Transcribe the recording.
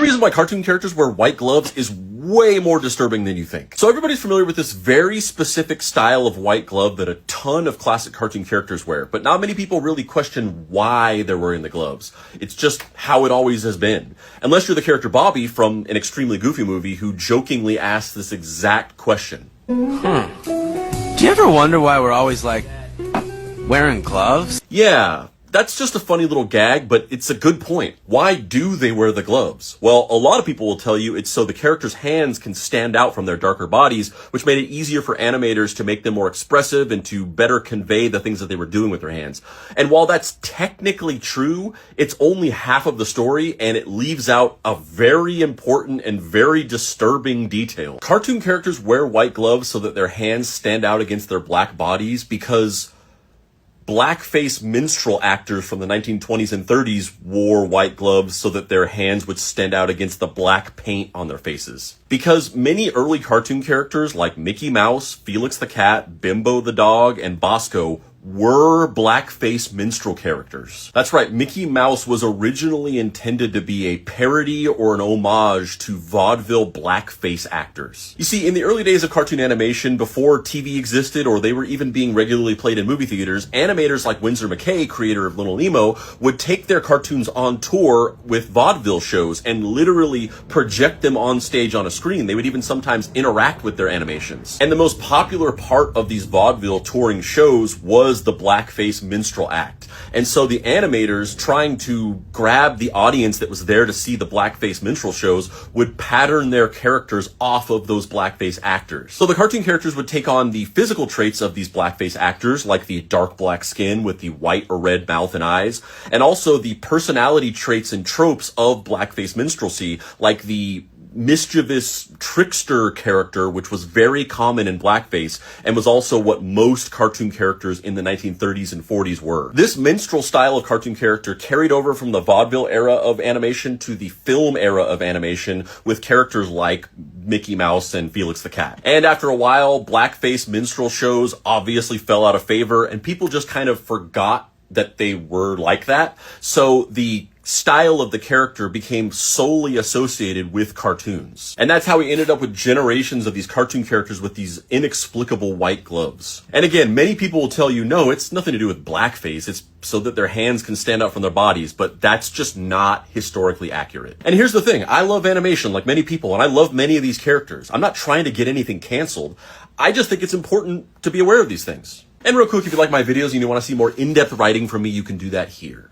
reason why cartoon characters wear white gloves is way more disturbing than you think. So everybody's familiar with this very specific style of white glove that a ton of classic cartoon characters wear, but not many people really question why they're wearing the gloves. It's just how it always has been. Unless you're the character Bobby from an extremely goofy movie who jokingly asks this exact question. Do you ever wonder why we're always, like, wearing gloves? Yeah. That's just a funny little gag, but it's a good point. Why do they wear the gloves? Well, a lot of people will tell you it's so the character's hands can stand out from their darker bodies, which made it easier for animators to make them more expressive and to better convey the things that they were doing with their hands. And while that's technically true, it's only half of the story, and it leaves out a very important and very disturbing detail. Cartoon characters wear white gloves so that their hands stand out against their black bodies because blackface minstrel actors from the 1920s and 30s wore white gloves so that their hands would stand out against the black paint on their faces. Because many early cartoon characters like Mickey Mouse, Felix the Cat, Bimbo the Dog, and Bosco were blackface minstrel characters. That's right, Mickey Mouse was originally intended to be a parody or an homage to vaudeville blackface actors. You see, in the early days of cartoon animation, before TV existed or they were even being regularly played in movie theaters, animators like Winsor McCay, creator of Little Nemo, would take their cartoons on tour with vaudeville shows and literally project them on stage on a screen. They would even sometimes interact with their animations. And the most popular part of these vaudeville touring shows was the blackface minstrel act. And so the animators, trying to grab the audience that was there to see the blackface minstrel shows, would pattern their characters off of those blackface actors. So the cartoon characters would take on the physical traits of these blackface actors, like the dark black skin with the white or red mouth and eyes, and also the personality traits and tropes of blackface minstrelsy, like the mischievous trickster character, which was very common in blackface and was also what most cartoon characters in the 1930s and 40s were. This minstrel style of cartoon character carried over from the vaudeville era of animation to the film era of animation with characters like Mickey Mouse and Felix the Cat. And after a while, blackface minstrel shows obviously fell out of favor and people just kind of forgot that they were like that. So the style of the character became solely associated with cartoons. And that's how we ended up with generations of these cartoon characters with these inexplicable white gloves. And again, many people will tell you, no, it's nothing to do with blackface. It's so that their hands can stand out from their bodies, but that's just not historically accurate. And here's the thing, I love animation like many people, and I love many of these characters. I'm not trying to get anything canceled. I just think it's important to be aware of these things. And real quick, if you like my videos and you want to see more in-depth writing from me, you can do that here.